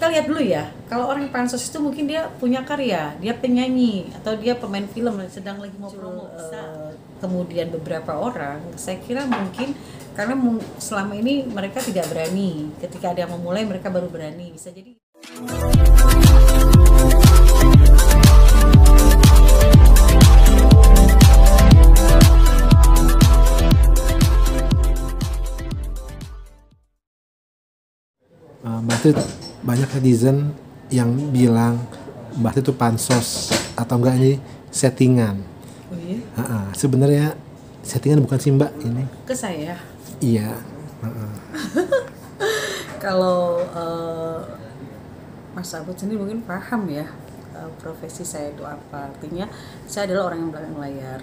kita lihat dulu ya, kalau orang pansos itu mungkin dia punya karya, dia penyanyi atau dia pemain film sedang lagi mau promo, kemudian beberapa orang, saya kira mungkin karena selama ini mereka tidak berani, ketika ada yang memulai mereka baru berani, bisa jadi. Mbak itu banyak netizen yang bilang Mbak itu pansos atau enggak ini settingan. Oh iya? Sebenarnya settingan bukan sih Mbak ini? Ke saya? Iya. Kalau Mas Abud sendiri mungkin paham ya profesi saya itu apa. Artinya saya adalah orang yang belakang layar.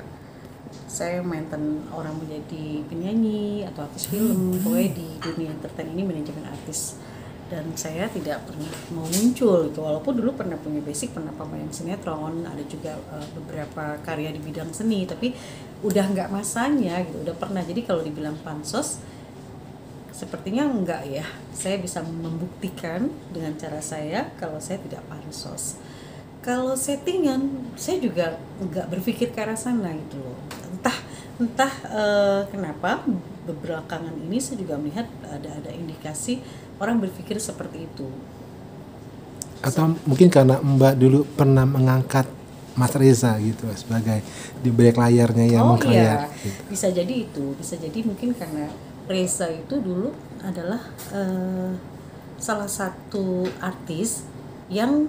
Saya maintain orang menjadi penyanyi atau artis film, pokoknya di dunia entertain ini manajemen artis. Dan saya tidak pernah mau muncul gitu, walaupun dulu pernah punya basic, pernah pemain sinetron, ada juga beberapa karya di bidang seni, tapi udah nggak masanya gitu, udah pernah. Jadi kalau dibilang pansos, sepertinya enggak ya. Saya bisa membuktikan dengan cara saya kalau saya tidak pansos. Kalau settingan, saya juga nggak berpikir ke arah sana gitu loh. Entah kenapa belakangan ini saya juga melihat ada indikasi orang berpikir seperti itu. Atau mungkin karena Mbak dulu pernah mengangkat Mas Reza gitu sebagai di balik layarnya yang mengkreat. Iya, gitu. Bisa jadi itu, bisa jadi mungkin karena Reza itu dulu adalah salah satu artis yang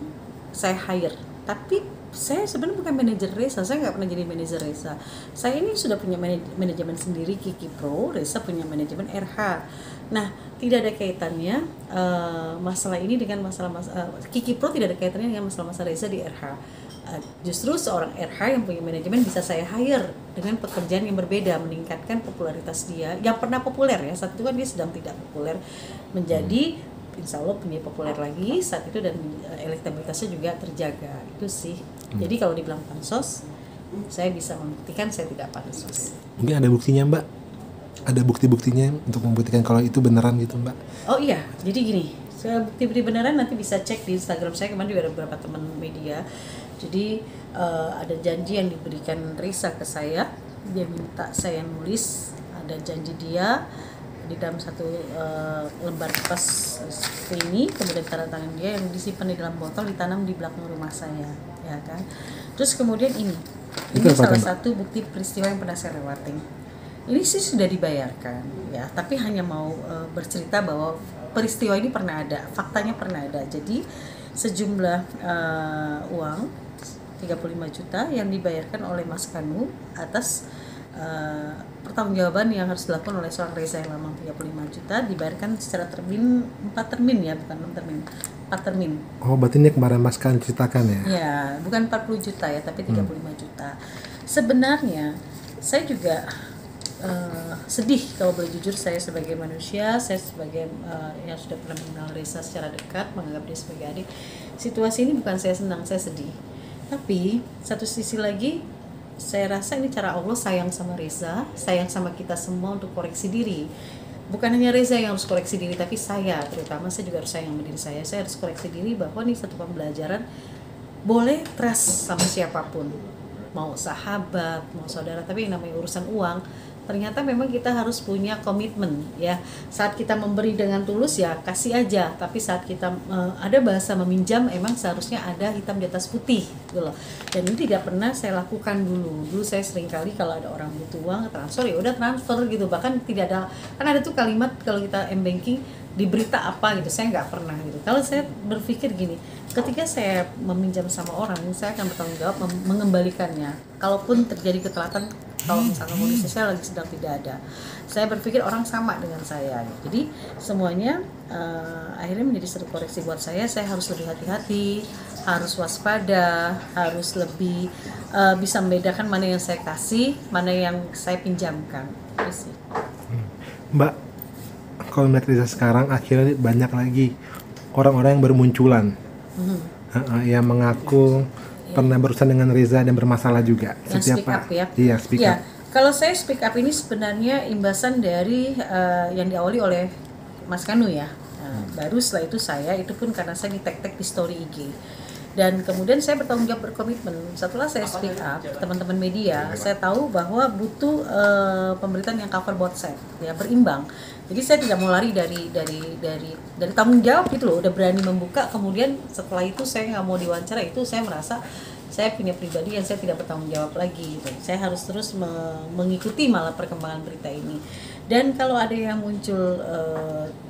saya hire. Tapi saya sebenarnya bukan manajer Reza, saya nggak pernah jadi manajer Reza. Saya ini sudah punya manajemen sendiri Kiki Pro, Reza punya manajemen RH. Nah, tidak ada kaitannya masalah ini dengan masalah Kiki Pro tidak ada kaitannya dengan masalah Reza di RH. Justru seorang RH yang punya manajemen bisa saya hire dengan pekerjaan yang berbeda, meningkatkan popularitas dia yang pernah populer ya, saat itu kan dia sedang tidak populer menjadi insya Allah punya populer lagi saat itu, dan elektabilitasnya juga terjaga, itu sih. Jadi kalau dibilang pansos, saya bisa membuktikan saya tidak pansos. Mungkin ada buktinya Mbak? Ada bukti-buktinya untuk membuktikan kalau itu beneran gitu Mbak? Oh iya, jadi gini, saya bukti beneran nanti bisa cek di Instagram saya, kemarin juga ada beberapa teman media. Jadi ada janji yang diberikan Risa ke saya, dia minta saya nulis, ada janji dia di dalam satu lembar kertas ini, kemudian tanda tangan dia yang disimpan di dalam botol, ditanam di belakang rumah saya, ya kan. Terus kemudian ini salah satu bukti peristiwa yang pernah saya lewatin. Ini sih sudah dibayarkan ya, tapi hanya mau bercerita bahwa peristiwa ini pernah ada, faktanya pernah ada. Jadi sejumlah uang 35 juta yang dibayarkan oleh Mas Kanu atas pertanggungjawaban yang harus dilakukan oleh seorang Reza yang lama, 35 juta dibayarkan secara termin 4 termin ya, bukan 6 termin, 4 termin. Oh, berarti ini kemarin Mas kan ceritakan ya? Ya, bukan 40 juta ya, tapi 35 juta. Sebenarnya saya juga sedih kalau boleh jujur, saya sebagai manusia, saya sebagai yang sudah pernah mengenal Reza secara dekat, menganggap dia sebagai adik. Situasi ini bukan saya senang, saya sedih. Tapi satu sisi lagi, saya rasa ini cara Allah sayang sama Reza, sayang sama kita semua untuk koreksi diri. Bukan hanya Reza yang harus koreksi diri, tapi saya terutama, saya juga harus sayang sama diri saya. Saya harus koreksi diri bahwa ini satu pembelajaran. Boleh trust sama siapapun, mau sahabat, mau saudara, tapi yang namanya urusan uang, ternyata memang kita harus punya komitmen ya. Saat kita memberi dengan tulus ya kasih aja, tapi saat kita ada bahasa meminjam, emang seharusnya ada hitam di atas putih gitu loh. Dan ini tidak pernah saya lakukan dulu saya sering kali kalau ada orang butuh uang transfer, ya udah transfer gitu. Bahkan tidak ada, kan ada tuh kalimat kalau kita m-banking di berita apa gitu, saya nggak pernah gitu. Kalau saya berpikir gini, ketika saya meminjam sama orang, saya akan bertanggung jawab mengembalikannya. Kalaupun terjadi ketelatan, kalau misalnya kondisi saya lagi sedang tidak ada, saya berpikir orang sama dengan saya. Jadi semuanya akhirnya menjadi satu koreksi buat saya. Saya harus lebih hati-hati, harus waspada, harus lebih bisa membedakan mana yang saya kasih, mana yang saya pinjamkan. Itu sih. Mbak, kalau melihat Reza sekarang, akhirnya banyak lagi orang-orang yang bermunculan yang mengaku pernah berurusan dengan Reza dan bermasalah juga. Yang speak up ya? Iya, speak up. Kalau saya speak up ini sebenarnya imbasan dari yang diawali oleh Mas Kanu ya. Nah, baru setelah itu itu pun karena saya di-tag di story IG. Dan kemudian saya bertanggung jawab, berkomitmen. Setelah saya speak up teman-teman media, saya tahu bahwa butuh pemberitaan yang cover both side, ya, berimbang. Jadi saya tidak mau lari dari tanggung jawab gitu loh. Udah berani membuka, kemudian setelah itu saya nggak mau diwawancara, itu saya merasa saya punya pribadi yang saya tidak bertanggung jawab lagi gitu. Saya harus terus mengikuti malah perkembangan berita ini. Dan kalau ada yang muncul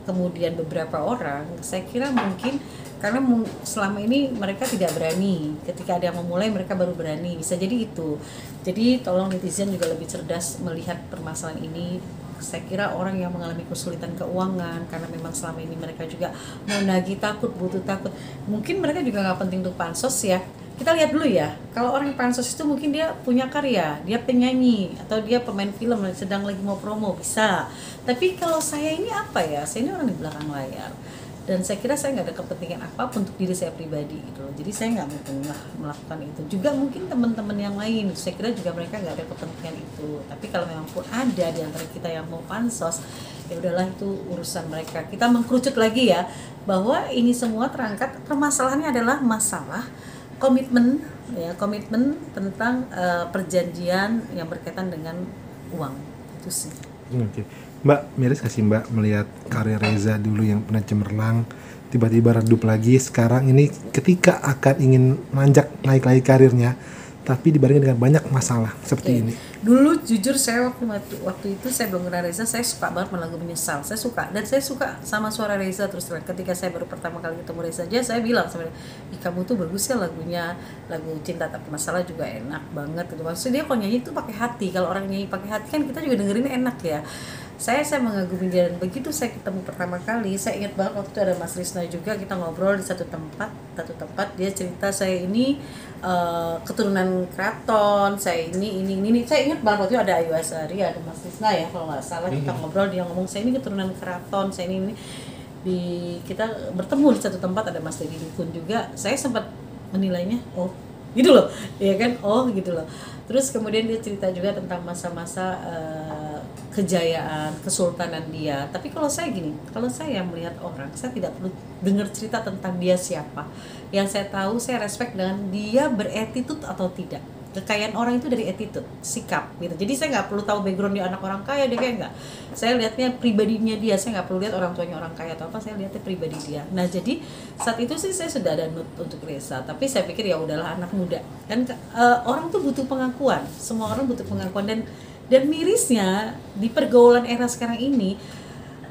kemudian beberapa orang, saya kira mungkin karena selama ini mereka tidak berani, ketika ada yang memulai mereka baru berani, bisa jadi itu. Jadi tolong netizen juga lebih cerdas melihat permasalahan ini. Saya kira orang yang mengalami kesulitan keuangan karena memang selama ini mereka juga mau nagih takut, butuh takut, mungkin mereka juga nggak penting untuk pansos ya. Kita lihat dulu ya, kalau orang pansos itu mungkin dia punya karya, dia penyanyi atau dia pemain film sedang lagi mau promo, bisa. Tapi kalau saya ini apa ya, saya ini orang di belakang layar, dan saya kira saya nggak ada kepentingan apapun untuk diri saya pribadi gitu loh. Jadi saya nggak mungkin melakukan itu. Juga mungkin teman-teman yang lain, saya kira juga mereka nggak ada kepentingan itu. Tapi kalau memang pun ada di antara kita yang mau pansos, ya udahlah, itu urusan mereka. Kita mengkerucut lagi ya, bahwa ini semua terangkat permasalahannya adalah masalah komitmen, ya, komitmen tentang perjanjian yang berkaitan dengan uang, itu sih. Oke. Mbak, miris kasih Mbak melihat karir Reza dulu yang pernah cemerlang, tiba-tiba redup lagi. Sekarang ini ketika akan ingin naik lagi karirnya, tapi dibarengi dengan banyak masalah seperti ini. Dulu jujur saya waktu itu saya belum kenal Reza, saya suka banget sama lagu Menyesal. Saya suka, dan saya suka sama suara Reza terus terang. Ketika saya baru pertama kali ketemu Reza aja, saya bilang sama dia, kamu tuh bagus ya lagunya, lagu Cinta Tak Masalah juga enak banget gitu. Maksudnya dia kalau nyanyi tuh pakai hati. Kalau orang nyanyi pakai hati kan kita juga dengerin enak ya. Saya mengagumi dia, dan begitu saya ketemu pertama kali, saya ingat banget waktu itu ada Mas Risna juga, kita ngobrol di satu tempat, dia cerita saya ini keturunan keraton, saya ini. Saya ingat banget waktu itu ada Ayu Azhari, ada Mas Risna ya kalau nggak salah, kita ngobrol, dia ngomong saya ini keturunan keraton, saya ini. Kita bertemu di satu tempat, ada Mas Deddy Dukun juga, saya sempat menilainya, oh gitu loh, ya kan, oh gitu loh. Terus kemudian dia cerita juga tentang masa-masa kejayaan, kesultanan dia. Tapi kalau saya gini, kalau saya melihat orang, saya tidak perlu dengar cerita tentang dia siapa. Yang saya tahu, saya respect dengan dia beretitude atau tidak. Kekayaan orang itu dari attitude, sikap gitu. Jadi saya nggak perlu tahu background dia anak orang kaya, dia kayak nggak. Saya lihatnya pribadinya dia, saya nggak perlu lihat orang tuanya orang kaya atau apa, saya lihatnya pribadi dia. Nah jadi saat itu sih saya sudah ada note untuk Reza, tapi saya pikir ya udahlah, anak muda. Dan orang tuh butuh pengakuan, semua orang butuh pengakuan, dan mirisnya di pergaulan era sekarang ini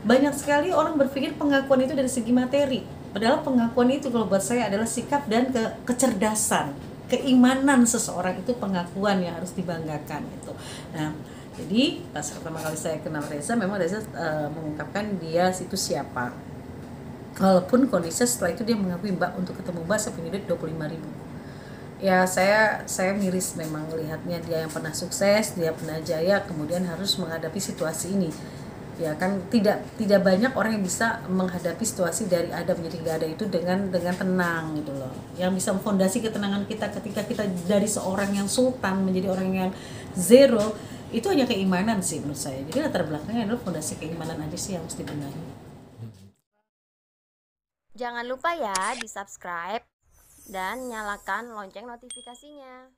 banyak sekali orang berpikir pengakuan itu dari segi materi. Padahal pengakuan itu kalau buat saya adalah sikap dan kecerdasan, keimanan seseorang, itu pengakuan yang harus dibanggakan gitu. Nah, jadi pas pertama kali saya kenal Reza, memang Reza mengungkapkan dia itu siapa. Walaupun kondisinya setelah itu dia mengakui, Mbak, untuk ketemu Mbak saya punya duit 25.000. Ya saya miris memang melihatnya, dia yang pernah sukses, dia pernah jaya, kemudian harus menghadapi situasi ini. Ya kan tidak banyak orang yang bisa menghadapi situasi dari ada menjadi nggak ada itu dengan tenang gitu loh. Yang bisa memfondasi ketenangan kita ketika kita dari seorang yang sultan menjadi orang yang zero, itu hanya keimanan sih menurut saya. Jadi latar belakangnya adalah fondasi keimanan aja sih yang mesti dibenahi. Jangan lupa ya di subscribe dan nyalakan lonceng notifikasinya.